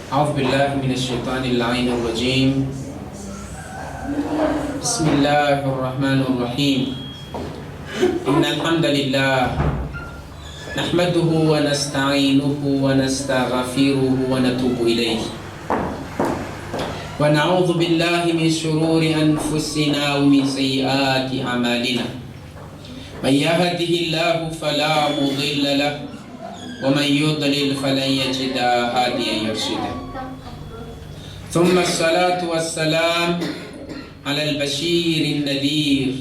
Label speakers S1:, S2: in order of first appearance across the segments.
S1: أعوذ بالله من الشيطان اللعين الرجيم. بسم الله الرحمن الرحيم. إن الحمد لله نحمده ونستعينه ونستغفره ونتوب إليه ونعوذ بالله من شرور أنفسنا ومن سيئات أعمالنا. من يهده الله فلا مضل له ومن يضلل فلن يجد هاديا يرشده. ثم الصلاة والسلام على البشير النذير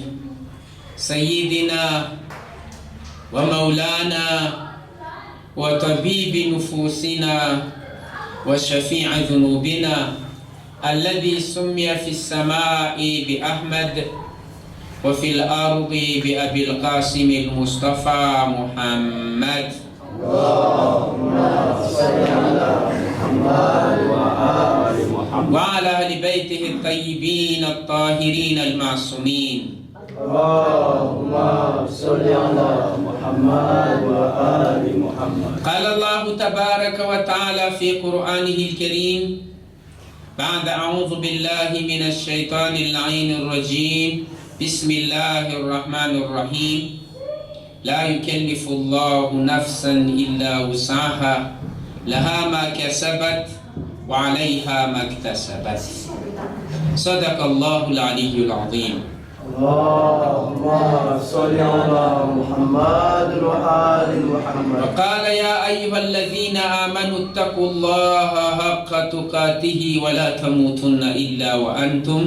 S1: سيدنا ومولانا وطبيب نفوسنا وشفيع ذنوبنا الذي سمي في السماء بأحمد وفي الأرض بأبي القاسم المصطفى محمد.
S2: اللهم صل على محمد وآل محمد
S1: وعلى آل بيته الطيبين الطاهرين المعصومين.
S2: اللهم صل على محمد وآل محمد.
S1: قال الله تبارك وتعالى في قرآنه الكريم بعد أعوذ بالله من الشيطان اللعين الرجيم. بسم الله الرحمن الرحيم. لا يكلف الله نفسا إلا وسعها لها ما كسبت وعليها ما اكتسبت. صدق الله العلي العظيم.
S2: اللهم صل على محمد وآل محمد.
S1: وقال يا أيها الذين آمنوا اتقوا الله حق تقاته ولا تموتن إلا وأنتم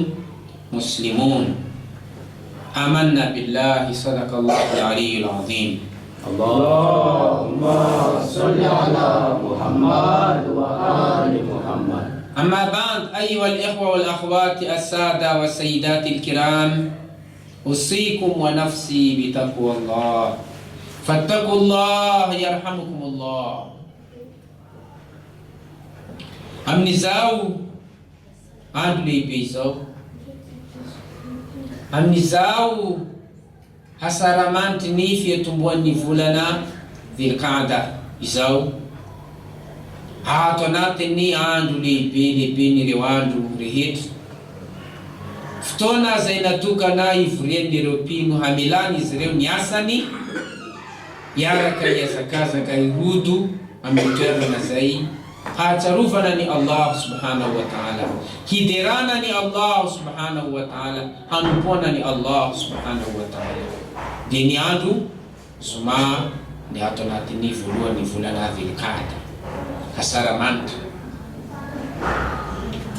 S1: مسلمون. آمنا بالله. صدق الله العلي العظيم.
S2: اللهم صل على محمد وآل محمد.
S1: أما بعد، أيها الإخوة والأخوات السادة والسيدات الكرام، أوصيكم ونفسي بتقوى الله. فاتقوا الله يرحمكم الله. Amin'izao andro lehibe izao, amin'izao hasaramanitry ny fiatomboan'ny volana Dhulqa'da izao, ato anatin'ny andro lehiben'ireo andro rehetra, fotoana zay natokana ivorian'ireo mpino hamelana izy ireo ny asany hiaraka hiazakazaka irodo amin'ny toerana zay hahatsiarovana ny Allah subhanahu wa ta'ala, hiderana ny Allah subhanahu wa ta'ala, hanompoana ny Allah subhanahu wa ta'ala. Dia ny andro zoma ny ato anatin'ny voalohan'ny volana Dhulqa'da, hasaramanitra.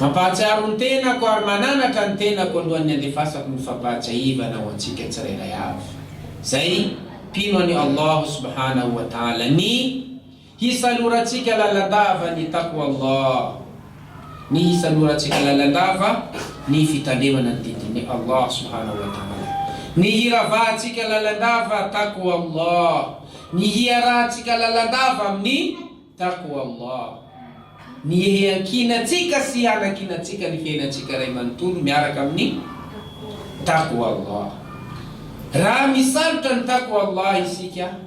S1: Mampahatsiaro ny tenako ary mananatra ny tenako alohan'ny andefasako ny fampahatsiahivana ho antsika tsirairay avy. Zay pino ny Allah subhanahu wa ta'ala ny hisalorantsika lalandava ny taqwa Allah, ny hisalorantsika lalandava ny fitandremana ny didin'ny Allah subhanahu wa ta'ala, ny hiravahantsika lalandava taqwa Allah, ny hiarahantsika lalandava amin'ny taqwa Allah, ny hiankinatsika sy hanankinatsika ny fiainatsika ray manontolo miaraka amin'ny taqwa Allah. Raha misalotra ny taqwa Allah isika,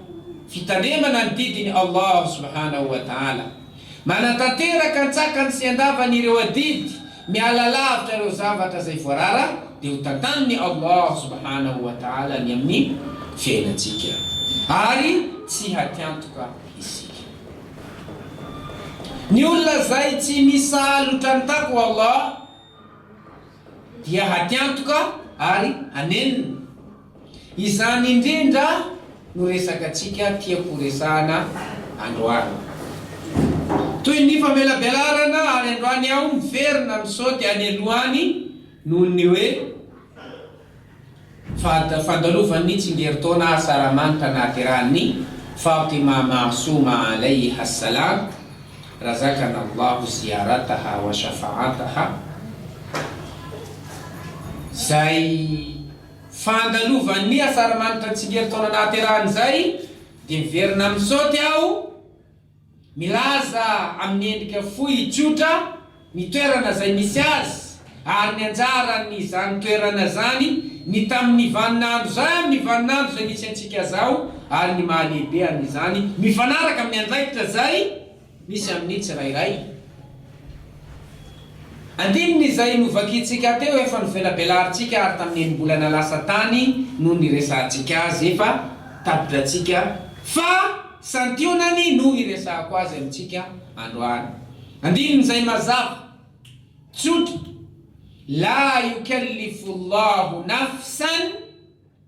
S1: fitandremana ny didiny Allah subhanahu wa ta'ala, manatanteraka antsakany sy andavan'ireo adidy, miala lavitra ireo zavatra zay voarara, dia ho tantaniny Allah subhanahu wa ta'ala ny amin'ny fiainatsika, ary tsy hatiantoka isika. Ny olona zay tsy misalotra ny taqwa Allah dia hatiantoka ary hanenina. Izany indrindra no resaka atsika tiako resahana androany. Toy ny famelabelarana ary androany aho miverina misaoty any alohany noho ny hoe fandalovan'ny tsingeritaona hasaramanitra nahaterahan'ny Fatima Masuma alayha assalam, razakana Allahu ziyarataha wa shafaataha. Zay fandalovan'ny hasaramanitra tsingeritaona nahaterahany zay, dia miverina misaoty aho, milaza amin'ny endrika fohy tsotra ny toerana zay misy azy, ary ny anjarany zany toerana zany ny tamin'ny vaninandro zay, ny vaninandro zay misy antsika zao, ary ny mahalehibe amin'izany mifanaraka amin'ny andraikitra zay misy amin'ny tsirairay. andininy izay novakitsika teo efa novelabelarintsika ary tamin'ny enimbolana lasa tany no niresantsika azy efa tapidratsika fa santionany no iresahako azy amintsika androany. Andininy izay mazava tsotra, la yukallifu llahu nafsan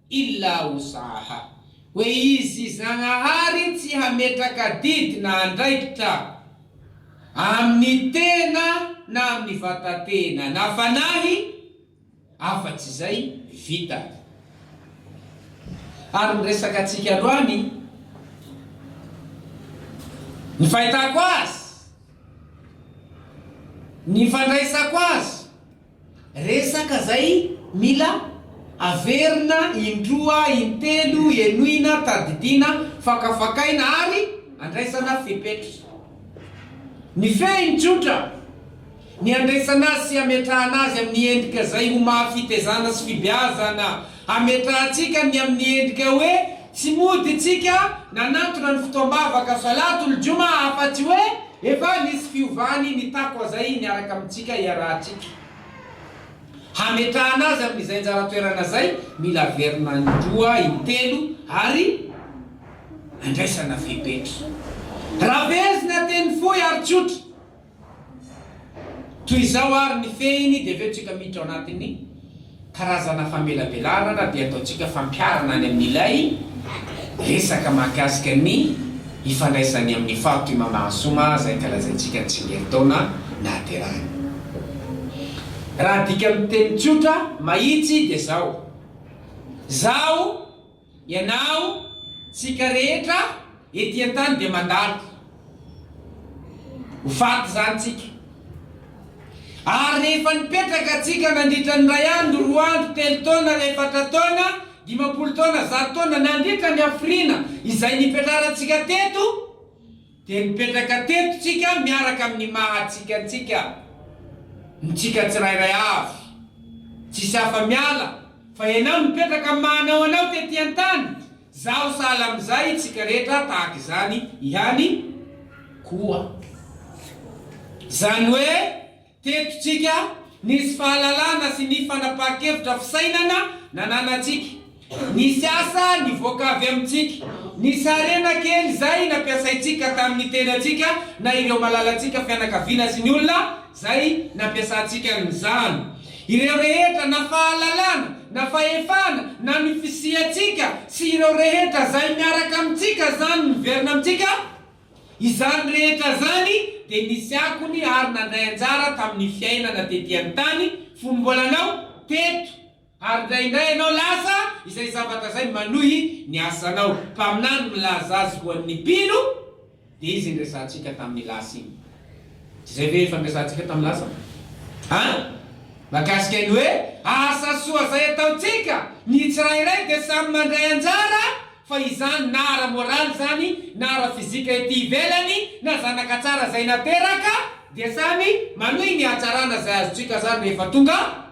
S1: illa wusaha, hoe izy Zagnahary tsy hametraka didy na andraikitra amin'ny tena na amin'ny vatatena na fanahy afa-tsy izay vita. Ary miresaka antsika androany ny fahitako azy, ny fandraisako azy, resaka zay mila averina, indroa, intelo, enoina, tadidina, fakafakaina ary andraisana fepetra. Ny fehiny tsotra, ny andraisana azy sy ametrahana azy amin'ny endrika zay ho mahafitezana sy fibeazana, ametrahantsika ny amin'ny endrika hoe tsy mody tsika nanantona ny fotoam-bavaka salatul juma afa-tsy hoe efa nisy fiovany ny takwa zay niaraka amintsika iarahantsika. Hametrahana azy amin'izay anjara toerana zay mila averina indroa, intelo ary andraisana fepetra. Raha vezina teny fohy ary tsotra toy izao ary ny fehiny dia aveo-tsika miditra ao anatin'ny karazana famelabelarana dia ataontsika fampiarana any amin'ilay resaka mahakasika ny ifandraisany amin'ny Fatima Masoma zay kalazaintsika tsingeritaona nahaterahany. Raha dika amin'ny teny tsotra mahitsy dia zao ianao tsika rehetra ety an-tany dia mandalo ho faty zany tsika, ary rehefa nipetraka tsika nandritra ny ray andro, roa andro, telo taona, efatra taona, 50 taona, 100 taona nandritra ny hafirina izay nipetrarantsika teto dia nipetraka teto tsika miaraka amin'ny mahatsika antsika, nitsika tsirairay avy tsisy hafa miala fa ianao mipetraka amin'ny mahanao anao tety an-tany, zaho sahala amin'izay tsika rehetra tahaka izany ihany koa. Zany hoe teto tsika nisy fahalalana sy ny fanapahan-kevitra fisainana nananatsika, nisy asa nivoaka avy amintsika, nisy arena kely zay nampiasaitsika tamin'ny tenatsika na ireo malalatsika fianakaviana sy ny olona zay nampiasantsika n'izany. Ireo rehetra na fahalalana na fahefana na ny fisiatsika sy ireo rehetra zay miaraka amintsika zany miverina amintsika, izany rehetra zany dia nisy akony ary nandray anjara tamin'ny fiainana tetỳ an-tany fombolanao teto, ary indraindray ianao lasa izay zavatra zay manohy ny asanao. Mpaminany milaza azy ho an'ny mpino dia izy nresantsika tamin'ny lasa iny. Zay ve fandraisantsika tamin'ny lasa? Makasika iny hoe asa soa zay ataontsika ny tsirairay dia samy mandray anjara, fa izany na ara moraly zany na ara fizika ety ivelany na zanaka tsara zay nateraka dia samy manohy ny hatsarana zay azotsika zany rehefa tonga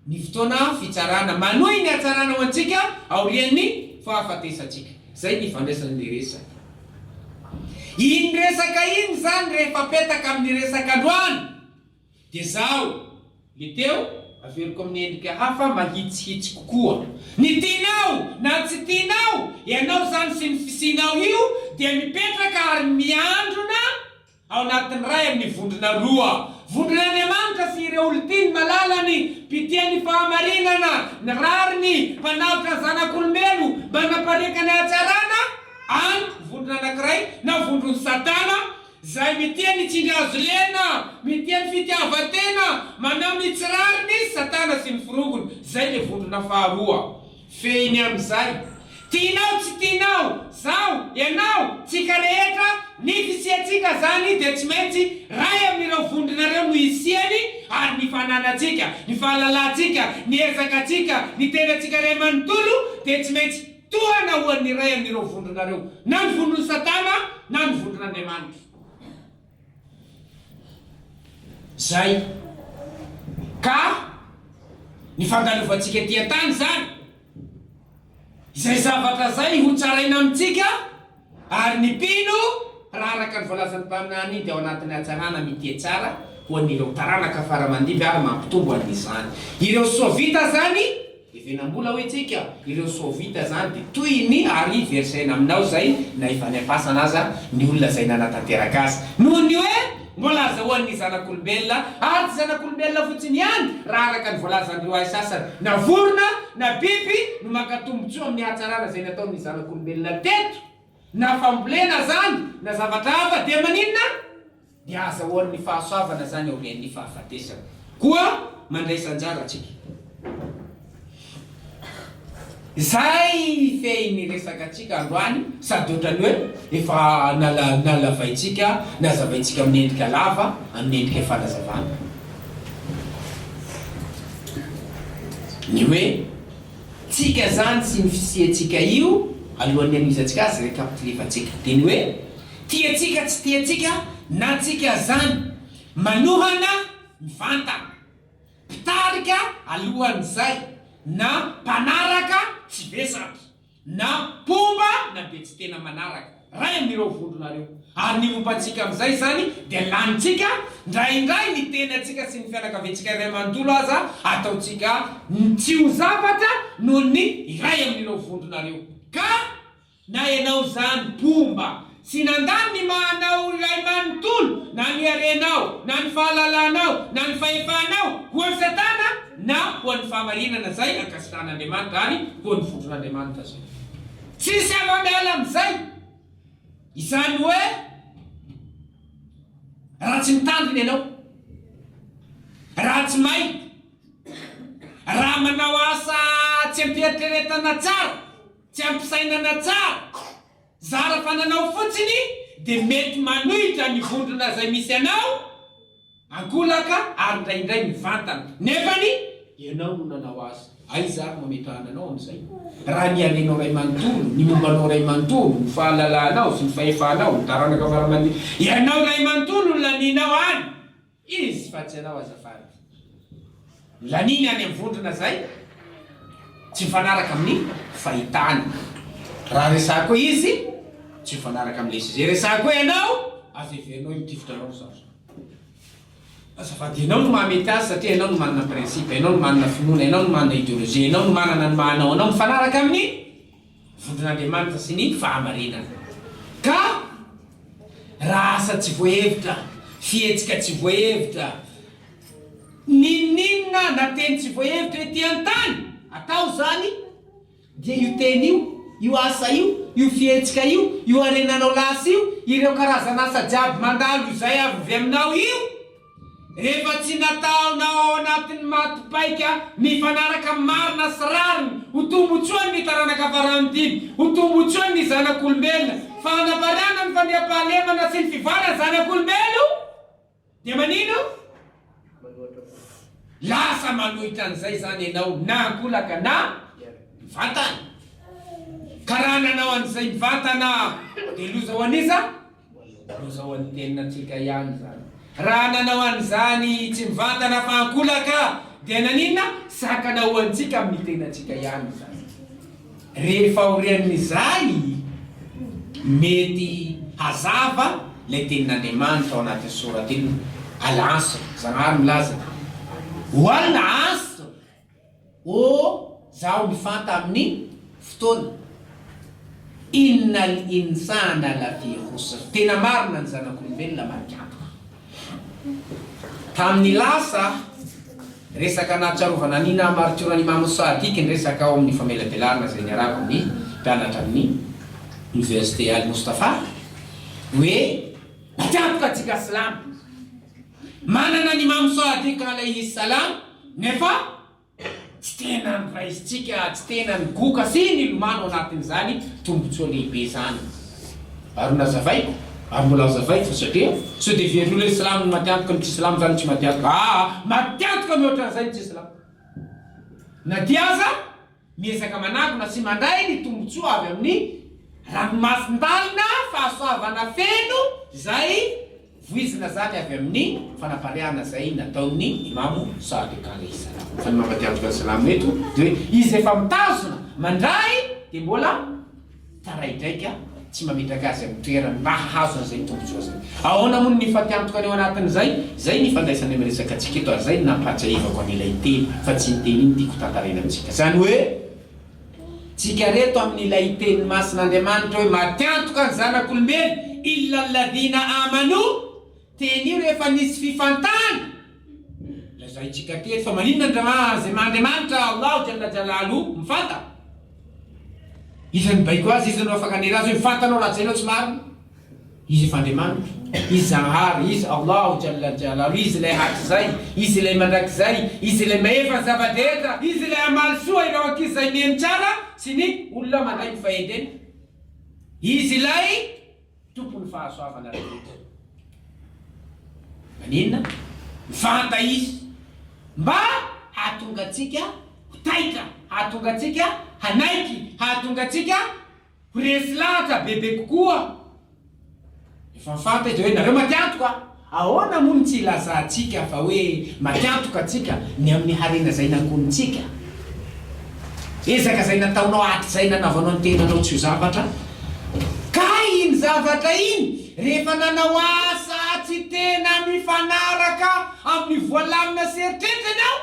S1: ny fotoana fitsarana, manohy ny hatsarana ho antsika aorian'ny fahafatesantsika. Zay ny fandraisan'ny resaka. Iny resaka iny zany rehefa petaka amin'ny resaka androany dia zao le teo averiko amin'ny endrika hafa mahitsihitsy kokoa. Ny tianao na tsy tianao, ianao zany sy ny fisinao io dia mipetraka ary miandrona ao anatin'ny ray amin'ny vondrona roa. Vondron'Andriamanitra sy ireo olon-tiny malalany mpitiany fahamarinana, ny rariny mpanavotra zanak'olombelo mba napareka ny hatsarana, any vondrona anankiray na vondron'ny Satana zay mitiany itsindry azo lena, mitiany fitiavatena, manao ny tsirariny Satana sy ny firongony. Zay le vondrona faharoa. Fehiny amin'izay, tianao tsy tianao, zao ianao tsika rehetra ny fisiatsika zany dia tsy maintsy ray amin'ireo vondronareo no isiany, ary ny fananatsika, ny fahalalantsika, ny ezakatsika, ny tenatsika ray manontolo dia tsy maintsy tohana ho an'ny ray amin'ireo vondronareo, na ny vondron'ny Satana na ny vondron'Andriamanitra. Zay ka ny fangalovantsika ety an-tany zany, izay zavatra zay ho tsaraina amintsika, ary ny mpino raha araka ny voalazan'ny mpaminany iny dia ao anatin'ny hatsarana mitia tsara ho an'ireo taranaka faramandimby ary mampitombo an'izany. Ireo soavita zany venambola hoe tsika ireo soavita zany de toy ny ary versaina aminao zay na efa niampasana aza ny olona zay nanatanteraka azy noho ny hoe mbola azahoan'ny zanak'olombelona ary zanak'olombelona fotsiny ihany raha araka ny voalazandreo ay sasany na vorona na biby no makatombontsoa amin'ny hatsarana zay nataon'ny zanak'olombelona teto na fambolena zany na zavatra hafa de maninona dia azahoan'ny fahasoavana zany aorian'ny fahafatesana koa mandray sanjara atsika. Zay feiny resaka atsika androany sady ohatrany hoe efa nalavaitsika nazavaitsika amin'ny endrika lava amin'ny endrika fanazavana ny hoe tsika zany sy ny fisiatsika io alohan'ny anizatsika azy rekapitilivatsika de ny hoe tiatsika tsy tiatsika na tsika zany manohana mivantana pitarika alohan'izay na mpanaraka tsy vesatra na pomba na be tsy tena manaraka ray amin'ireo vondronareo ary ny ompantsika amin'izay zany de lanitsika ndraindray ny tenatsika sy ny fianakaviantsika iray manontolo aza ataotsika tsy ho zavatra noho ny iray amin'ireo vondronareo ka na ianao zany pomba sy nandany ny manao iray manontolo na ny arenao na ny fahalalanao na ny fahefanao ho an'ny satana na ho an'ny fahamarinana zay akasitan'Andriamanitra any ho an'ny vondron'Andriamanitra zay tsisy ava-miala am'izay izany hoe raha tsy mitandriny ianao raha tsy mahita raha manao asa tsy ampieritrretana tsara tsy ampisainana tsara zara fananao fotsiny de mety manohitra ny vondrona zay misy anao ankolaka ary ndraindray mivantana nefany ianao no nanao azy ay zary mametrahananao am'izay raha ny arenao ray manontolo ny mombanao ray manontolo ny fahalalanao sy ny fahefanao ny taranaka faramandi ianao ray manontolo no laninao any izy fa tsy anao azafady laniny any amin'ny vondrona zay tsy mifanaraka amin'ny fahitany raha resako izy tsy mifanaraka amin'le izy zay resako ianao azeverinao mitifotranao sasa azafady ianao no mahamety azy satria ianao no manana principe ianao no manana finoana ianao no manana idéologie ianao no manana ny mahanao anao mifanaraka amin'ny vondron'Andriamanitra sy ny fahamarinana ka raha asa tsy voahevitra fietsika tsy voahevitra ninina na teny tsy voahevitra ety an-tany atao zany dia io teny io asa io fietsika io arenanao lasy ireo karazana asa jiaby mandalo izay avy aminao io rehefa tsy nataonao anatin'ny matopaika mifanaraka marina sy rariny ho tombotsoany ny taranaka faramidimy ho tombotsoany ny zanak'olombelona fa hanavarana ny fandriam-pahalemana sy ny fivana zanak'olombelo dia manino lasa manohitra an'izay zany ianao na ankolaka na mivantana karaha nanao an'izay mivantana de loza ho aniza loza ho an'ny teninantsika ihany zany raha nanao an'izany tsy mivantana fa ankolaka dia naninona sakana ho antsika amin'ny tenatsika ihany zany rehefa orian'izay mety hazava le tenin'Andriamanitra ao anatin'ny sorateny al-Asr zagnahary milaza hoalina asr o zaho mifanta amin'ny fotoana innal insana lafi khusr tena marina ny zanak'olombelona marikantoka tamin'ny lasa resaka natsarovana nina maritiorany Imam Sadiq ny resaka ao amin'ny famelabelarana zay niarako amin'ny mpianatra amin'ny université Al Mustafa hoe matiatoka atsika silamo manana ny Imam Sadiq alayhi salam nefa tsy tena ny raisitsika tsy tena ny goka sy ny lomano anatin'izany tombotsoa lehibe zany ary nazavaiko ary mbola azavaiko satria so de veron'olo islam no matiantoka ny tsy silamo zany tsy matiantoka matiantoka mihoatran'izay ny tsy silamo na diaza miezaka manakona sy mandray ny tombotsoa avy amin'ny ranomasindalina fahasoavana feno zay voizina zany avy amin'ny fanapariana zay nataon'ny Imam Sadiq alayhi salam fa ny mampatiantoka ny silamo eto de hoe izy efa mitazona mandray de mbola taraidraika tsy mametraka azy amin'ny toerany mba hahazo an'izay tombontsoa zay. Ahoana moa ny fatiantoka aneo anatin'izay? Zay ny fandraisany amin'ny resaka antsika eto, ary zay nampahatraivako an'ilay teny fa tsy ny teny iny tiako tantarena amintsika. Zany hoe tsika reto amin'ilay teny masin'Andriamanitra hoe matiantoka ny zanak'olombelo illa alladhina amanu, teny io rehefa nisy fifantana lazay tsika teto fa maninona zay Andriamanitra Allah jalla jalaluhu mifanta. Izy ny baiko azy, izy no afaka nera azy hoe mifantanao raha zainao tsy marina. Izy efa Andriamanitra, izy Zahary, izy Allah jalla jalaluhu, izy ilay hatrizay, izy ilay mandrakizay, izy ilay mahefa zava-detra, izy ilay amaly soa ireo ankizy zay mihaino tsara sy ny olona manay mifahendena. Izy ilay tompon'ny fahasoavana rehetra. Maninona? Mifanta izy mba hahatonga antsika taika, hahatonga antsika hanaiky, hahatonga antsika presilatra bebe kokoa. Efa mifanta izy hoe nareo matiantoka. Ahoana moa tsy ilazantsika fa hoe matiantoka antsika ny amin'ny harena zay nankonitsika? Ezaka zay nataonao aty zay nanaovanao ny tenanao tsy ho zavatra. Ka iny zavatra iny rehefa nanao asa tsy tena mifanaraka amin'ny voalamina sy eritreritranao,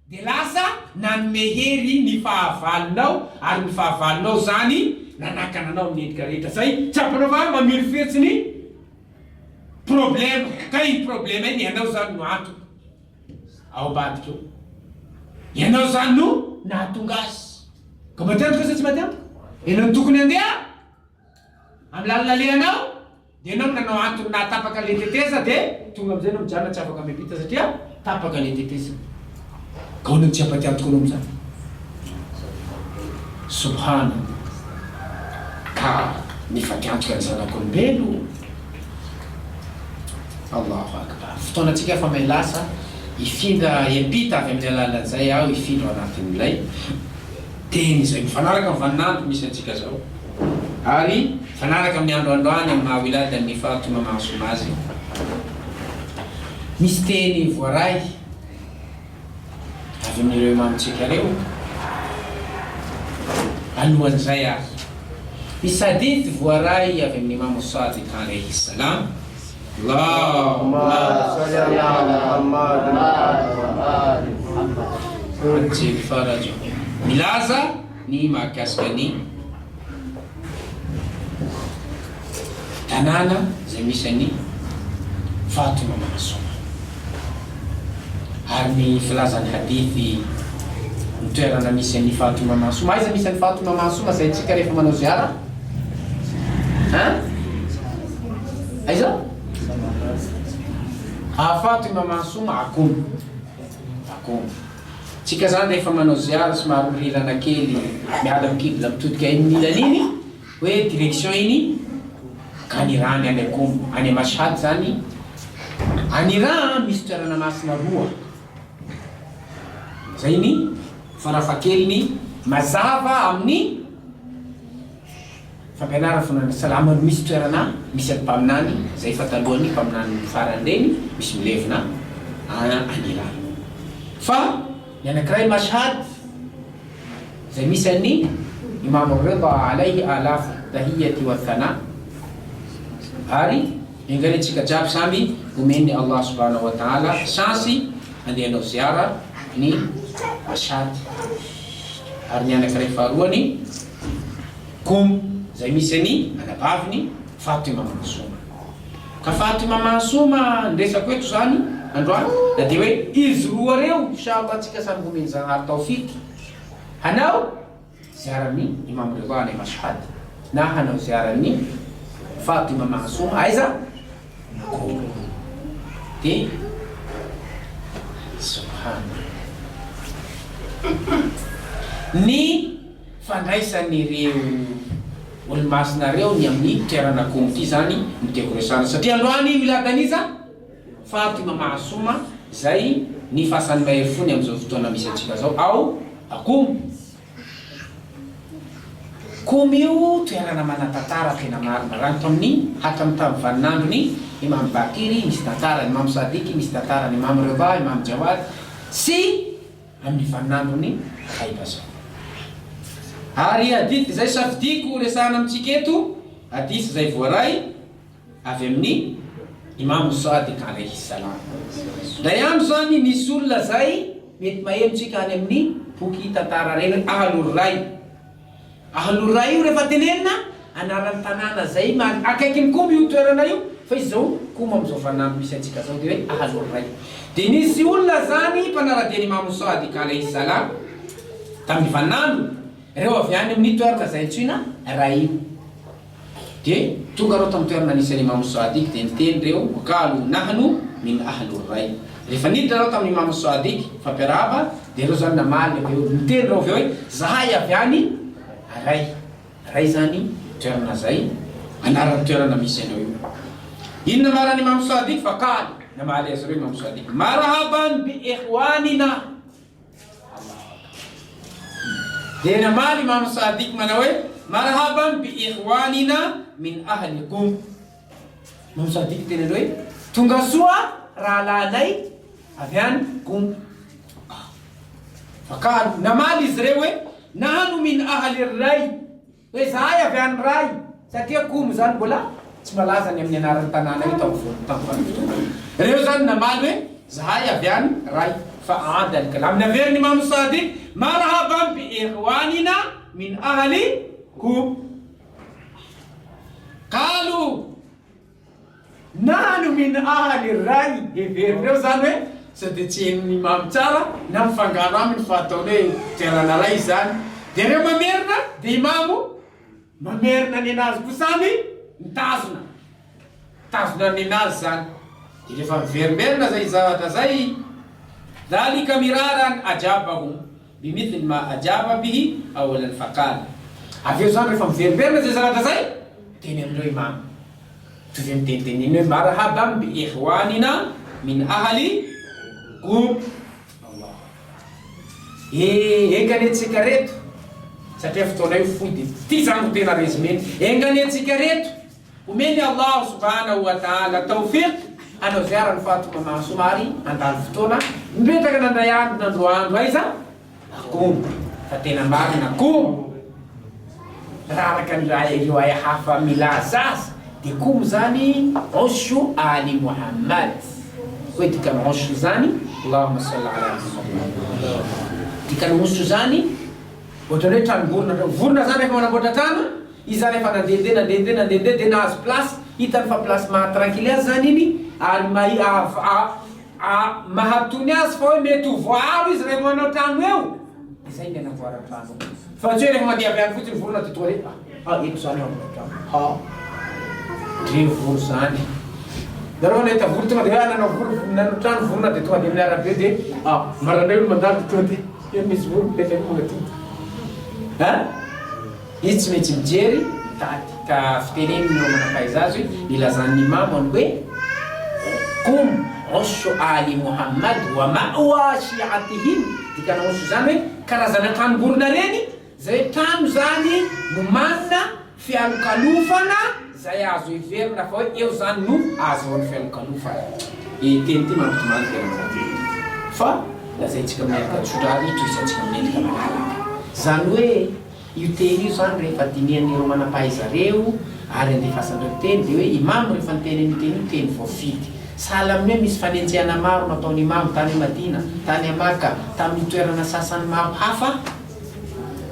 S1: de lasa nanome hery ny fahavalonao, ary ny fahavalonao zany nanakananao amin'ny endrika rehetra. Zay tsapanao fa mamily fetsiny problème. Ka iny problème iny ianao zany no antoka ao badika eo, ianao zany no nahatonga azy. Ka matiantoka sa tsy matiantoka? Ianao no tokony andeha amin'ny lalalehanao, de ianao nanao antony nahatapaka le teteza, de tonga am'izay anao mijana tsy afaka miampita satria tapaka le teteza. Ka hoana tsy ampatiantoka anao am'izany? Subhana. Ka ny fatiantoka ny zanak'olombelo, Allahu akbar. Fotoana antsika fa may lasa ifindra hiampita avy amin'ny alalan'izay aho ifindra anatin'ilay teny izay mifanaraka amin'ny vaninandro misy antsika zao, ary mifanaraka amin'ny androandroany amin'ny mahawilada ny Fatuma Masuma azy. Misy teny voaray avy amin'ireo imamontsika reo alohan'izay azy. Misy hadith voaray avy amin'ny Imam Sadiq alayhi salam. Allahumma salli ala Muhammad wa ali Muhammad. Farajo milaza ny mahakasika ny tanàna zay misy ny Fatuma Masuma. Ary ny filazany hadithi ny toerana misy ny Fatuma Masuma. Aiza misy ny Fatuma Masuma zay tsika rehefa manao ziara? Aiza? Fatuma Masuma Akomo. Akomo. Tsika zany rehefa manao ziara somary mirirana kely miala mikibla mitodika iny milan'iny hoe direction iny kanirany any Akomo, any Mashhad zany. Any Iran misy toerana masina roa. Zay ny farafahakeliny mazava amin'ny fampianarana fonana salama. Misy toerana misy any mpaminany zay fatalohany mpaminany farany reny misy milevina any Iran. Fa ny anankiray Mashhad zay misy any Imam Ridha alayhi alafu tahiyati wa thana. Ary ingalintsika jiaby samy omeny Allah subhanahu wa ta'ala chance andehanao ziara ny Mashhad. Ary ny anankiray faharoany Qom zay misy any anabaviny Fatuma Masuma. Ka Fatuma Masuma ndresako eto zany androany da de hoe izy roa reo inshallah tsika samy omeny Zanahary taofik hanao ziaran'ny Imam Ridha ny Mashhad na hanao ziaran'ny Fatuma Masuma aiza de subhana. Ny fandraisan'ireo olomasina reo ny amin'ny toerana Qom ty zany ny tiako resana satria androany miladaniza Fatuma Masuma zay ny fahasan'ny mahery fony am'izao fotoana misy antsika zao ao Qom. Qom io toerana manatantara tena marina raha tamin'ny hatramin'ny tamin'ny vaninandrony Imam Bakiri misy tantara, Imam Sadiq misy tantara, Imam Ridha, Imam Jawad sy amin'ny vaninandrony Khaybar. Ary hadith zay safidiko resahana amintsika eto hadisy zay voaray avy amin'ny Imam Sadiq alayhi salam. Da ihany zany nisy olona zay mety mahemitsika any amin'ny boky tantara reny Ahlur Ray. Ahlur Ray io rehefa tenenina anaran'ny tanàna zay akaiky koa io toerana io fa izy zao koa am'izao fanamby misy antsika zao de hoe Ahlur Ray. De nisy olona zany mpanaradian'i Imam Sadiq alayhi salam tamin'ny vanandro reo avy any amin'ny toerana zay antsoina Ray. De tonga reo tamin'ny toerana nisy Imam Sadiq de niteny reo qalu nahnu min Ahlur Ray. Rehefa niditra reo tamin'ny Imam Sadiq fampiarahaba de reo zany namaly avy eo niteny reo avy eo hoe zahay avy any Ray. Ray zany toerana zay anaran'ny toerana misy anao io. Inona marany Imam Sadiq fa qala namaly azy reo Imam Sadiq marhaban bi ikhwanina. De namaly Imam Sadiq manao hoe marhaban bi ikhwanina min ahlikum. Imam Sadiq teny hoe tonga soa rahalanay avy any kum. Fakalo namaly izy reo hoe nahnu min ahli Ray. Hoe zahay avy any Ray satria kum zany mbola tsy malaza ny amin'ny anaran'ny tanàna io tamin'ny reo zany namaly hoe zahay avy any Ray. Fa aada al-kalam naveriny Imam Sadiq marhaban bi ikhwanina min ahlikum. Qalu nahnu min ahli Ray. Heveriny reo zany hoe sady tsy hen'ny Imam tsara na mifangaro aminy fa ataony hoe toerana Ray zany. De reo mamerina de Imamo mamerina ny anazy koa samy mitazona ny anazy zany. De rehefa miverimerina zay zavatra zay dhalika miraran ajabahum bimithli ma ajaba bihi awalan faqala. Avy eo zany rehefa miverimerina zay zavatra zay teny amindreo Imam tovy miteniteny hoe marhaban bi ikhwanina min ahlikum. Enganetsika reto satria fotoana io fohy de ty zany tena résumé. Enganetsika reto omeny Allah subhanahu wa ta'ala tawfiq anao ziarany fatomama somary andalo fotoana mipetraka nandray andro nandroandro aiza akom fa tena marina akom raraka nireo ay hafa milazaza de kom zany oshu ali Muhammad. Hoe dikany oshu zany Allahumma salli ala Muhammad. Dikany oshu zany ohatrany hoe tranomborona vorona zany efa manamboatra trano izy zany efa nandehandeha de nahazo place hitany fa place mahatranquille azy zany iny ary mahatony azy fa hoe mety ho voaro izy rehefa manao trano eo de zay ny anavoara trano. Fa tsy hoe rehefa mandeha avy any fotsiny vorona de tonga hoe eto zany amboatra trano dre voro zany. Dareo nahita voro tonga de nanao trano vorona de tonga de amin'ny arabe de marandray olo mandalo tonga de misy voro mipetaka magnatody. Izy tsy maintsy mijery mitady ka fiteneniny no manapaiza azy ilazan'ny Imam hoe kum oshu ali Muhammad wa ma'wa shi'atihim. Dikana oshu zany hoe karazana tranomborona reny zay trano zany no manana fialokalofana zay azo iverina fa hoe eo zany no azo ny fialokalofana. Teny ty mampitomany tena fa lazaitsika miaraka tsotrary toisantsika miendrika malalaka zany hoe io teny io zany rehefa dinian'ireo manapahizareo ary andefasandreo teny de hoe Imam rehefa niteny teny io teny voafidy sahala amin'ny hoe misy fanenjehana maro nataony Imam tany Madina tany Maka tamin'ny toerana sasany maro hafa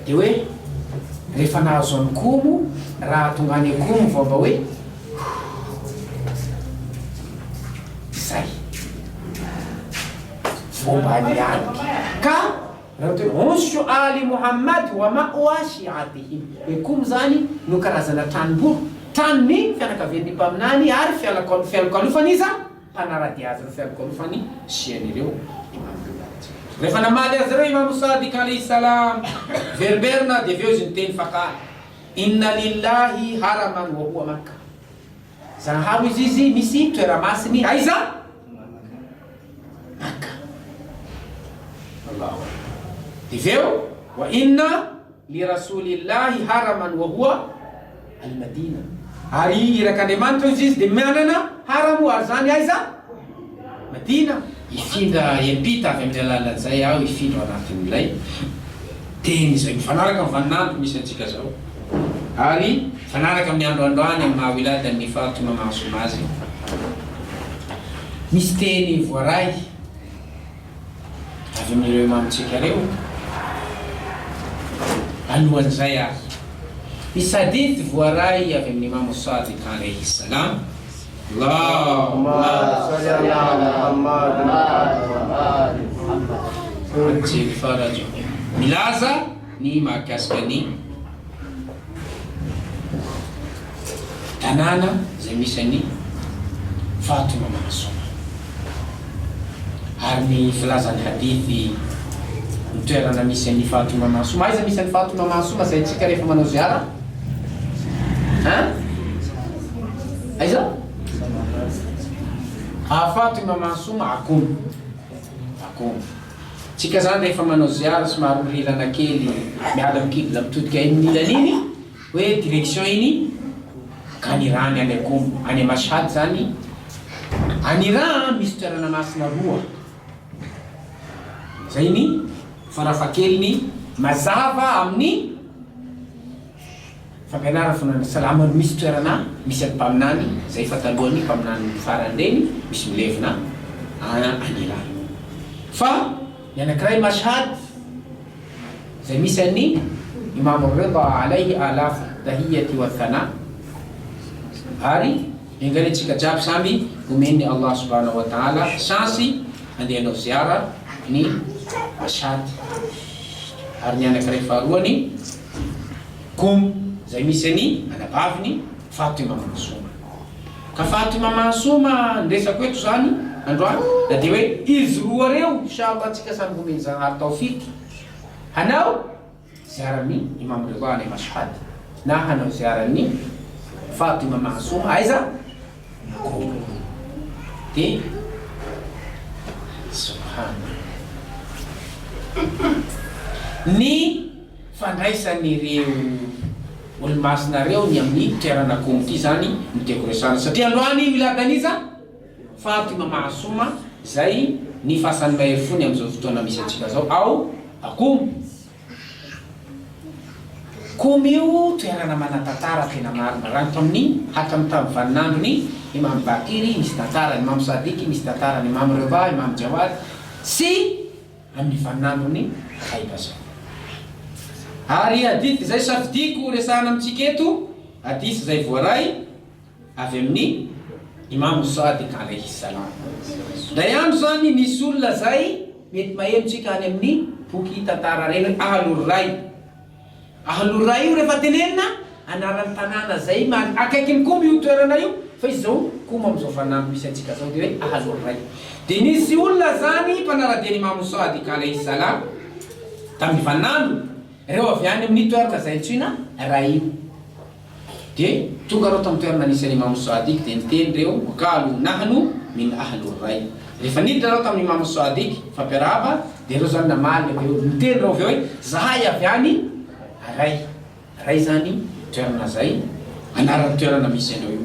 S1: de hoe rehefa nahazo any komo raha tonga any komo vao mba hoe zay fomba niaky ka Oshu ali Muhammad wa ma'wa shi'atihim. Komo zany no karazana tranom-boro tranony fianakavian'ny mpaminany ary fialokalofany iza mpanarady azy reo fialokalofany sian'ireo. Rehefa namaly azy reo Imam Sadiq alayhi salam veriberina de aveo izy niteny faqala inna lillahi haraman wa huwa Makka. Zaharo izy misy toera-masiny aiza Makka. Allahu Diveu wa inna li rasulillahi haraman wa huwa al-Madina. Ari irakandriamanitra izy de manana haramu ary zany aiza Madina. Ifindra empita avy amin'ny alalan'izay aho ifindra anatin'ilay teny izay mifanaraka amin'ny vaninandro misy antsika zao. Ary fanaraka amin'ny androandroany amin'ny mahawiladan'ny Fatima Masoma azy. Misy teny voaray avy amin'ireo imamontsika reo. Alohan'izay ary misy hadith voaray avy amin'ny Imam Sadiq alayhi salam. Allahumma salli ala Muhammad wa milaza ny mahakasika ny tanàna zay misy ny Fatima Masoma. Ary ny filazan'ny hadithi ny toerana misy ny Fatima Masoma. Aiza misy ny Fatima Masoma zay tsika rehefa manao ziara? Aiza? Fatima Masoma Akomo. Tsika zany rehefa manao ziara sy maro milana kely miala mikibla mitodika milana iny hoe direction iny kanirany any Akomo, any Mashhad zany. Any Iran misy toerana masina roa. Zay ny farafakeliny mazava amin'ny fampianarana fonana salama misy toerana misy ampaminany zay fatalohany mpaminany farany reny misy milevina any Iran. Fa ny anankiray Mashhad zay misy any Imam Rida alayhi alaf tahiyati wa thana. Ary ingalentsika jiaby samy omeny Allah subhanahu wa ta'ala chance andehanao ziara ny Mashhad. Ary ny anankiray faharoany Qom zay misy any anabaviny Fatima Masoma. Ka Fatima Masoma ndresako eto zany androany da dia hoe izy roa reo inshallah tsika samy omeny Zanahary tawfik hanao ziaran'ny Imam Rida alayhi Mashhad na hanao ziaran'ny Fatima Masoma aiza de subhanallah. Ny fandraisan'ireo olomasina reo ny amin'ny toerana Qom ty zany mitekoresana satria androany miladaniza Fatima Masoma zay ny fahasan'ny mahery fony amin'izao fotoana misy antsika zao ao Qom. Qom io toerana manatantara tena maro maranto amin'ny hatramin'ny tamin'ny vaninandrony Imam Bakiry misy tantara, Imam Sadiq misy tantara, Imam Rida, Imam Jawad sy amin'ny vaninandrony Khaybazan. Ary hadith zay safidiko resahana amintsika eto, hadith zay voaray avy amin'ny Imam Sadiq alayhi salam. Day andro zany nisy olona zay mety mahemitsika any amin'ny boky tantara reny Ahlur Ray. Ahlur Ray io rehefa tenenina anaran'ny tanàna zay akaikin'ny Qom io toerana io fa izy zao Qom amin'izao vaninandro misy antsika zao dia hoe Ahlur Ray. Dia nisy olona zany mpanaradian'i Imam Sadiq alayhi salam tamin'ny vaninandro reo avy any amin'ny toerana zay antsoina Ray io. Dia tonga reo tamin'ny toerana nisy Imam Sadiq dia niteny reo qalu nahnu min Ahlur Ray. Rehefa niditra reo tamin'ny Imam Sadiq fampiarahaba dia reo zany namaly niteny reo avy hoe zahay avy any Ray. Ray zany toerana zay anaran'ny toerana misy anao io.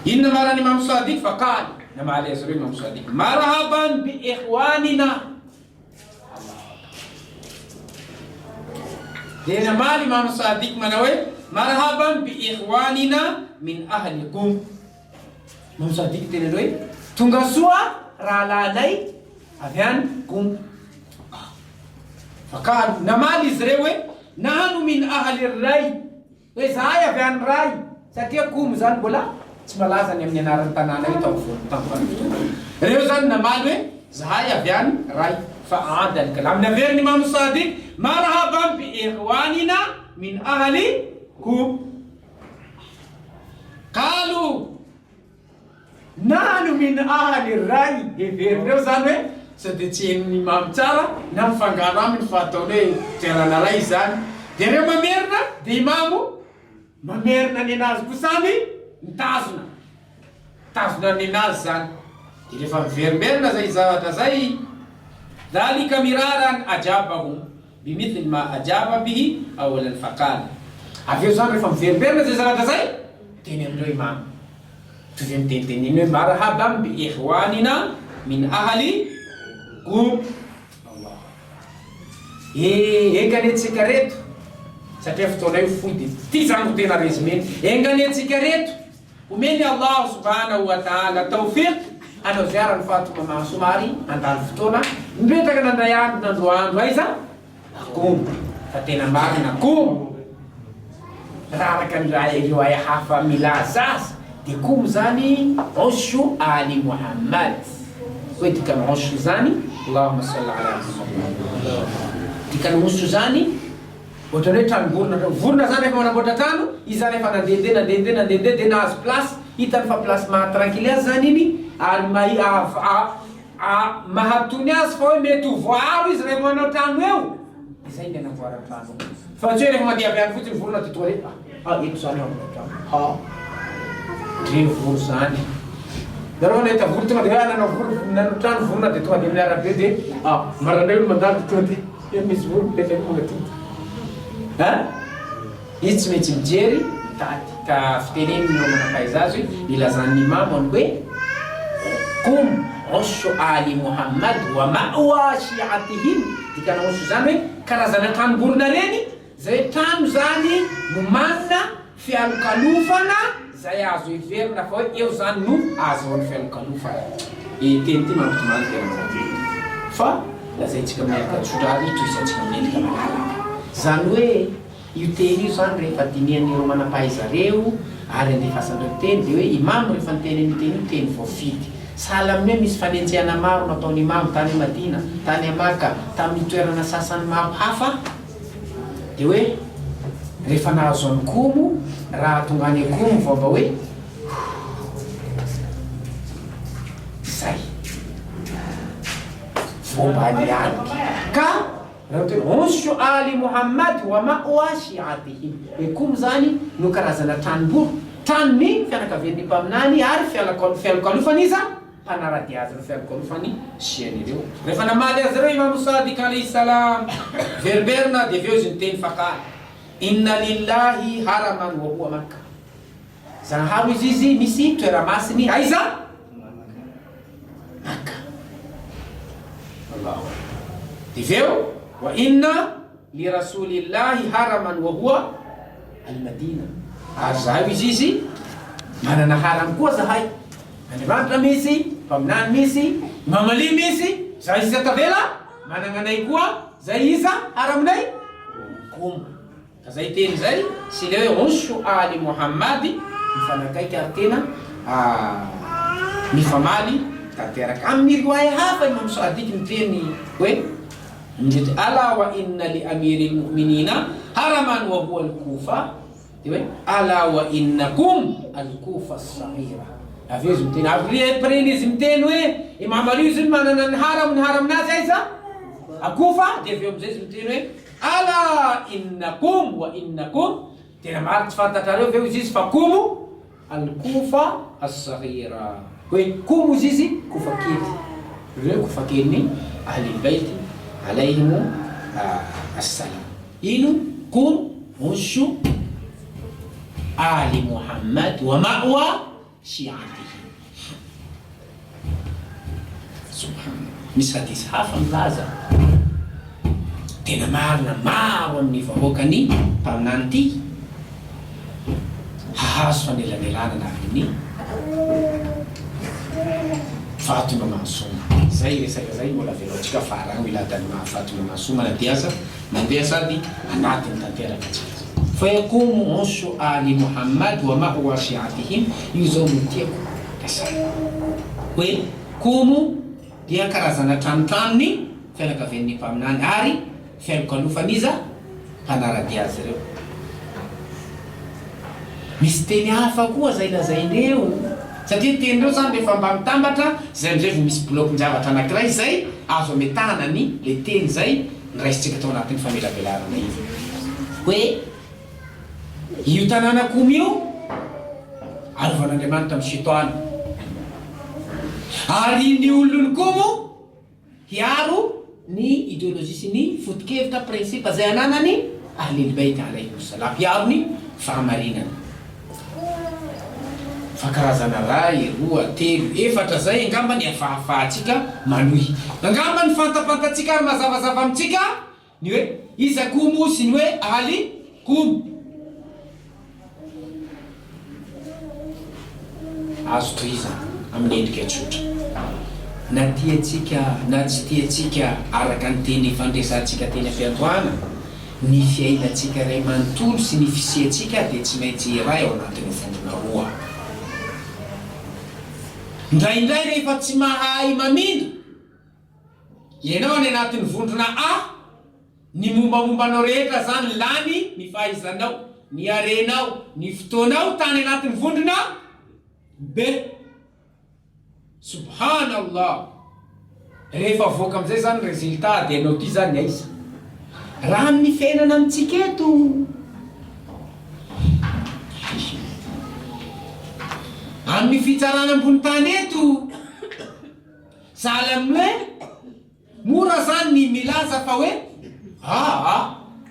S1: Inona marany Imam Sadiq faqala namaly azy reo Imam Sadiq marhaban bi ikhwanina. Dia namaly Imam Sadiq manao hoe marhaban bi ikhwanina min ahli Qom. Imam Sadiq tena hoe tonga soa rahalanay avy any Qom. Faqala namaly izy reo hoe nahnu min ahli Ray. Hoe zahay avy any Ray satria Qom zany mbola tsy malaza ny amin'ny anaran'ny tanàna io tamin'ny reo zany namaly hoe zahay avy any Ray. Fa adal kalam naveriny Imam Sadiq marhaban bi ikhwanina min ahli Qom. Qalu nahnu min ahli Ray. Everiny reo zany hoe sady tsy hen'ny Imam tsara na mifangaro aminy fa ataony hoe toerana Ray zany. Dia reo mamerina dia Imamo mamerina ny anazy ko samy mitazona ny anazy zany. Dia rehefa miverimerina zay zavatra zay dhalika miraran ajabahu bimithli ma ajaba bihi awalan faqala. Avy eo zany rehefa miverimerina zay zavatra zay teny amindreo Imam tovy miteniteny hoe marhaban bi ikhwanina min ahli Qom. Ekanetsika reto satria fotoana io foty ty zany tena résumé engany antsika reto omeny Allah subhanahu wa ta'ala tawfiq anao ziara ny fatomama somary andalo fotoana mipetraka nandray andro nandroandro aiza akombo fa tena marina akombo raha araka ireo ay hafa milazasa de komo zany oshu ali Muhammad hoe dikany oshu zany Allahumma salli ala Muhammad dikany oshu zany ohatrany hoe trano vorona zany efa manamboatra trano izy zany efa nandehandeha de nahazo place hitany fa place mahatranquille azy zany iny ary mahatony azy fa hoe mety ho voaro izy rehefa manao trano eo izay ny anavoara trano fa tsy hoe rehefa mandeha avy any fotsiny vorona ty toa hoe eto zany amina trano re voro zany dareo nahita voro tonga de hoe nanao trano vorona de tonga de amin'ny arabe de maranay olo mandalo tonga de misy voro mipetraka magnatody izy tsy maintsy mijery mitady ka fiteneny no manakaiza azy ilazan'ny imamo hoe kum oshu ali Muhammad wa ma'wa shi'atihim dikana oshu zany hoe karazana tranomborona reny zay trano zany no manana fialokalofana zay azo iverina fa hoe eo zany no azo ny fialokalofana teny ty mampitomany tena fa lazayntsika miaraka tsodrary toisantsika menaka malalaka zany hoe io teny io zany rehefa dinian'ireo manapahizareo ary andefasandreo teny de hoe imamo rehefa niteny ny teny io teny voafidy sahala amin'ny hoe misy fanenjehana maro nataony imamo tany Madina tany Maka tamin'ny toerana sasany maro hafa de hoe rehefa nahazo any komo raha tonga any komo vao hoe zay fomba niany ka oshu ali Muhammad wa ma'wa shi'atihim komo zany no karazana tranoboro tranony fianakavian'ny mpaminany ary fialokalofany iza mpanarady azy no fialokalofany sian'ireo rehefa namaly azy reo Imam Sadiq alayhi salam verberna de aveo izy niteny fakala inna lillahi haraman wa huwa Makka zanaharo izy misy toeramasiny aiza Makka Allahu de aveo wa inna li rasulillahi haraman wa huwa al-Madina ary zaho izy manana haram koa zahay Andriamanitra misy mpaminany misy mamali misy zaho izy atavela manana anay koa zay iza haraminay komo ka zay teny zay sy le hoe oshu ali Muhammadi mifanakaiky ary tena mifamaly tanteraka amin'ny riwaya hafa Imam Sadiq miteny hoe ala wa inna li amiri al-mu'minina haraman wa huwa al-Kufa ala wa innakum al-Kufa as-saghira avyo zimteny avy prenizy miteny hoe Imam Ali izy manana ny haramnazy aiza akufa de avyo amizay zimteny hoe ala innakum wa innakum tena maro tsy fantatrareo aveo izy fa kumu al-Kufa as-saghira hoe kumu izy kufa kely reo kufa kely ni ahli al-bayt alayhim assalam inu kum oshu ali Muhammad wa ma'wa shi'atihi subhanallah misy hadisy hafa milaza tena marina maro amin'ny vahoakany mpaminany ty hahazo fanelanelana na amin'ny fatona mahasoma zay resaka zay mbola veloatsika faragny iladany mahafatona mahasoma nadiaza mandeha sady anatiny tanteraka atsika fa yakumu oshu ali Muhammad wa ma'wa shi'atihim io zao no tiako kasana hoe komo dia karazana tranotranony fianakavian'ny mpaminany ary fialokalofaniza mpanarady azy reo misy teny hafa koa zay lazaindreo satria tenyreo zany rehefa mba mitambatra zay amizay vo misy blokin-javatra anankiray zay azo ametahana ny le teny zay niraisitsika tao anatin'ny famelabelarana io hoe io tanàna komo io arovan'Andriamanitra amin'ny shetoany ary ny olony komo hiaro ny idéologie sy ny foto-kevitra principe zay ananany ahli al-bayt alayhi salam hiaro ny fahamarinana fa karazana ray roa telo efatra zay angamba ny afahafahatsika manohy angamba ny fantafantatsika ary mazavazava amitsika ny hoe iza komo sy ny hoe ahli komy azo tohiza amin'ny endrika tsotra na tiatsika na tsy tiatsika araka ny teny fandresantsika teny am-piantoana ny fiainantsika ray manontolo sy ny fisiantsika dia tsy maintsy iray ao anatin'ny vondrona roa. Indraindray rehefa tsy mahay mamindra ianao any anatin'ny vondrona A, ny mombamombanao rehetra zany lany ny fahaizanao, ny arenao, ny fotoanao tany anatin'ny vondrona B. Subhanallah. Rehefa voaka am'izay zany résultat dia anao ty zany aiza raha amin'ny fiainana amintsika eto amin'ny fitsarana ambony tany eto sahala amin'le mora zany ny milaza fa hoe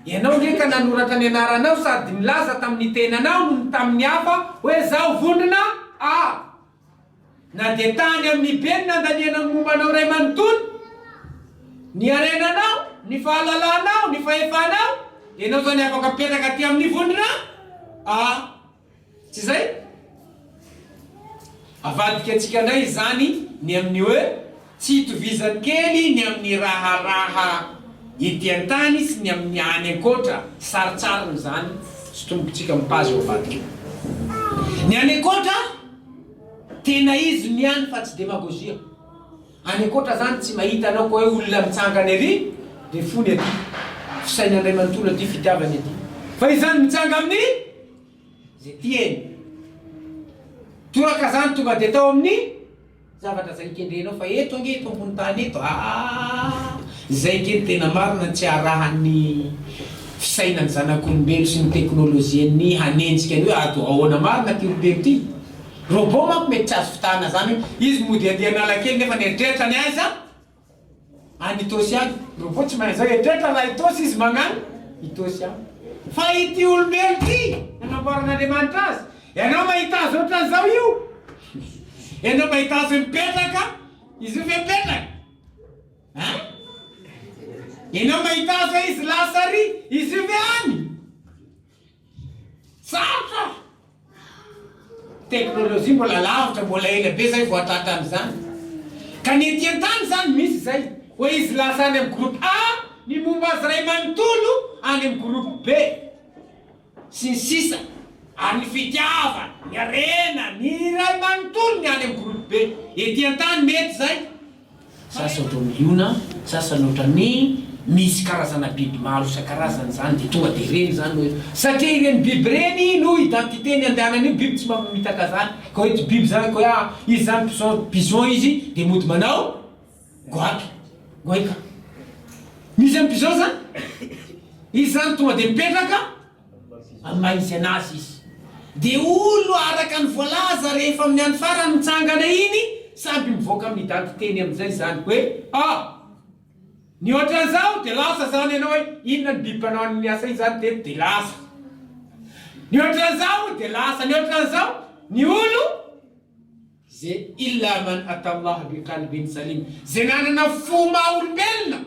S1: ianao ndraika nanoratra ny anaranao sady milaza tamin'ny tenanao no tamin'ny hafa hoe zao vondrona A. Na dia tany amin'ny beny nandaniana ny mombanao ray manontolo, ny arenanao, ny fahalalanao, ny fahefanao, ianao zany afaka petraka aty amin'ny vondrona A. Tsy zay? Avadika antsika ndray zany ny amin'ny hoe tsy itovizany kely ny amin'ny raharaha ety an-tany sy ny amin'ny any ankoatra. Saritsariny zany sy tombotsika mipazy ao avadika. Ny any ankoatra tena izy ny any fa tsy demagozia. Any ankoatra zany tsy mahita anao koa hoe olona mitsangany ery dia fony aty fisainan'Andray manontolo aty fitiavany aty fa izany mitsanga amin'ny zay tieny toraka zany tonga dia tao amin'ny zavatra zay ikendrenao fa eto ange eto ambony tany eto zay keny tena marina tsy arahan'ny fisainany zanak'olombelo sy ny teknôlôjian'ny hanenjika ny hoe ato ahoana marina ty olombelo ty. Robot manko mety tsy azo fitahana zany izy mody andianala kely nefa ny eritreritra ny aiza any itosy any. Robot tsy mahay zay eritreritra raha itosy izy magnano itosy any fa ity olombelo ty nanamboaran'Andriamanitra azy. Ianao mahita azy ohatran'izao io, ianao mahita azy mipetraka izy io mipetraka, ianao mahita azy hoe izy lasary izy io any sarotra. Teknôlôjia mbola lavitra mbola ela be zay vao atratra am'izany ka ny ety an-tany zany misy zay hoe izy lasa any amin'ny groupe A, ny momba azy ray manontolo any amin'ny groupe B sy ny sisa, ary ny fitiava, ny arena, ny ray manontolo ny any amin'ny groupe B. Ety an-tany mety zay sasa ohatro miona, sasa loatra ny misy karazana biby maro isan-karazany zany dia tonga dia reny zany hoe satria ireny biby reny no identitény andehanany io biby tsy mamitaka zany ka hoe biby zany ka hoe izy zany pison izy dia mody manao goika misy amin'ny pison zany izy zany tonga dia mipetraka mahizy anazy izy dia olo araka ny voalaza rehefa amin'ny any farany mitsangana iny samby mivoaka amin'ny identitény amin'izay zany hoe ny ohatran'izao dia lasa zany ianao hoe inona ny biby mpanao ny asa iny zany teto dia lasa. Ny ohatran'izao dia lasa. Ny ohatran'izao ny olo zay illa man atallah bi qalbin salim, zay nanana fo maha-olombelona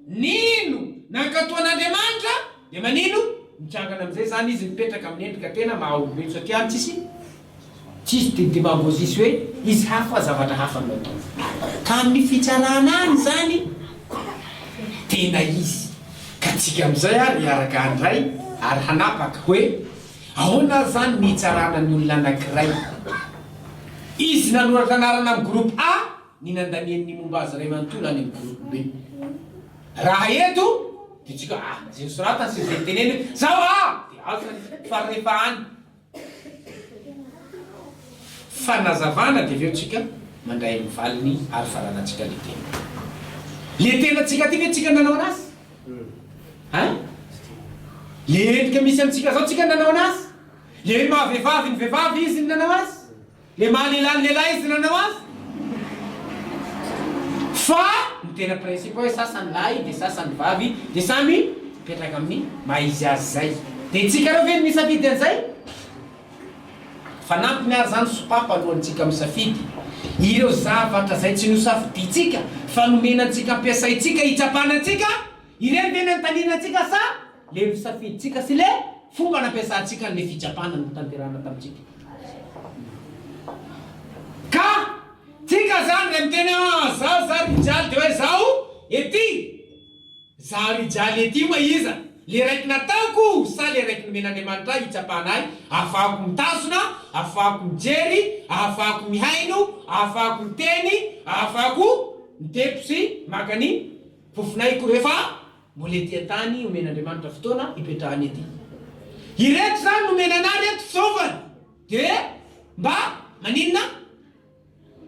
S1: nino nankatoan'Andriamanitra dia manino mitsangana amin'izay zany izy mipetraka amin'ny endrika tena maha-olombelo satria tsisy demagozisy hoe izy hafa zavatra hafa no atao ka amin'ny fitsarana any zany tena izy ka tsika amin'izay ary araka andray ary hanapaka hoe ahoana zany nitsarana ny olona anankiray. Izy nanoratra anarana amin'ny groupe A, ny nandanian'ny momba azy ray manontolo any amin'ny groupe B. Raha eto dia tsika zay nosoratany sy zay teneny zao dia azo fa rehefa any fanazavana dia aveo tsika mandray amin'ny valiny ary faranantsika le tena. Le tena tsika ty ve tsika nanao anazy? Le endrika misy amintsika zao tsika nanao anazy? Le mahavehivavy ny vehivavy izy ny nanao azy? Le mahalelahy ny lehilahy izy nanao azy? Fa ny tena principe hoe sasany lahy dia sasany vavy dia samy mipetraka amin'ny maizy azy zay. Dia tsika reo ve ny misafidy an'izay? Fa nampiny ary zany sopapa alohantsika misafidy ireo zavatra zay tsy nosafiditsika fa nomenantsika ampiasaitsika hitsapanatsika ireny tena nytaninatsika sa le misafiditsika sy le fomba nampiasantsika le fijapana ny tanterana tamintsika. Ka tsika zany re miteny zao zarijaly de hoe zao ety zarijaly ety maiza le raiky nataoko sa le raiky nomen'Andriamanitra hitsapana ahy, ahafahako mitazona, ahafahako mijery, ahafahako mihaino, ahafahako miteny, ahafahako mitepy sy maka ny fofonayko rehefa mbola ety an-tany omen'Andriamanitra fotoana ipetrahany ety. Ireto zany nomenana reto fisaovany de mba maninona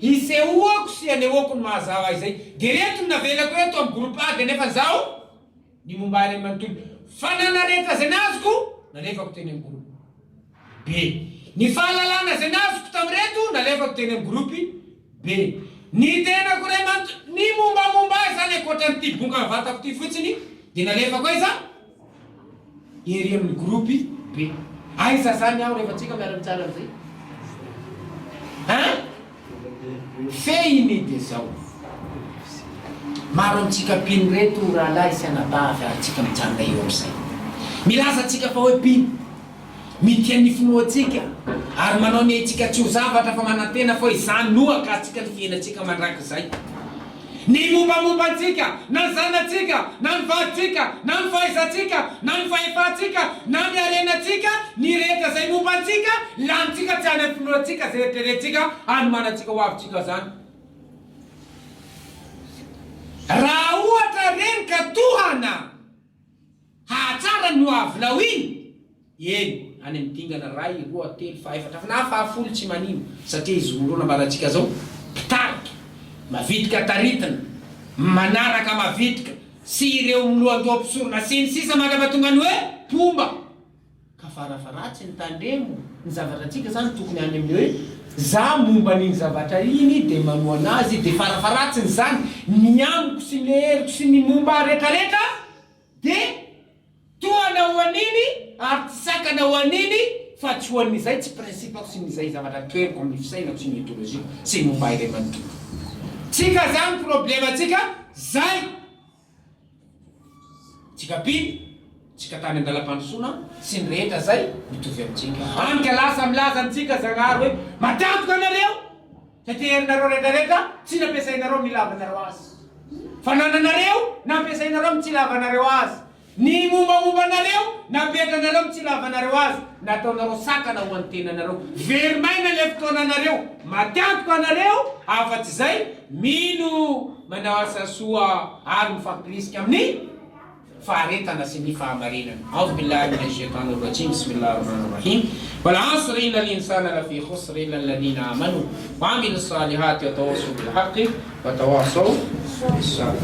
S1: hisehoako sy anehoako ny mahazao ahy zay. De reto navelako eto amin'ny groupe A de nefa zao ny momba ary manontolo fananareta zay nazoko nalefako teny amin'ny groupe B. Ny fahalalana zay nazoko tamireto nalefako teny amin'ny groupe B. Ny tenako ray ny mombamomba zany akoatra ny bonga vatako ty fotsiny de nalefako aiza ery amin'ny groupe B. Aiza zany aho rehefa tsika miara-mitsara am'zay fehiny de zao maro amitsika pino reto rahalahy sy anabavy atsika mitsanga eo am'izay milaza atsika fa hoe pino mitia nifinoatsika ary manao ny atsika tsy ho zavatra fa manantena fa izany noaka atsika ny fiainatsika mandraky zay. Ny mombamombatsika na ny zanatsika na ny vaditsika na ny fahaizatsika na ny fahefatsika na ny arenatsika ny reta zay mombatsika lanitsika tsy any finoatsika zay eritreretsiaka anymanatsika ho avitsika zany. Raha ohatra reny ka tohana hahatsara ny hoavina iny eny any amin'ny dingana ray roa telo faefatra fa na fahafolo tsy manino satria izy olona maratsika zao pitariky mavitika taritana manaraka mavitika sy ireo milohandoam-pisorona sy ny sisa mandrapatonga ny hoe pomba ka farafaratsy ny tandremo ny zavatra tsika zany tokony any amin'ny hoe za momba n'iny zavatra iny de manoa anazy de farafaratsiny zany ny amiko sy ny heriko sy ny momba rehetrarehetra de toana ho an'iny ary tsy sakana ho an'iny fa tsy ho an'izay tsy principako sy n'izay zavatra toeriko amin'ny fisainako sy ny etoloziko sy momba iray manontolo. Tsika zany problema tsika zay tsika pino tsika tany andalam-pandrosoana sy ny rehetra zay mitovy amitsika. Anika lasa milaza antsika zagnahary hoe matatoka anareo satria herinareo rehetrarehetra tsy nampiasainareo milavanareo azy fa nananareo nampiasainareo mitsilavanareo azy. Ny mombamombanareo nampetranareo mitsilavanareo azy nataonareo sakana ho an'ny tenanareo verimaina le fotoananareo matiatoka anareo afa-tsy zay mino manao asa soa ary mifampirisika amin'ny faharetana sy ny fahamarinana. A'udhu billahi minash shaitanir rajim. Bismillahir rahmanir rahim. Wal 'asri innal insana lafi khusr illa alladhina amanu wa 'amilus salihati wa tawassaw bil haqqi wa tawassaw bis sabr.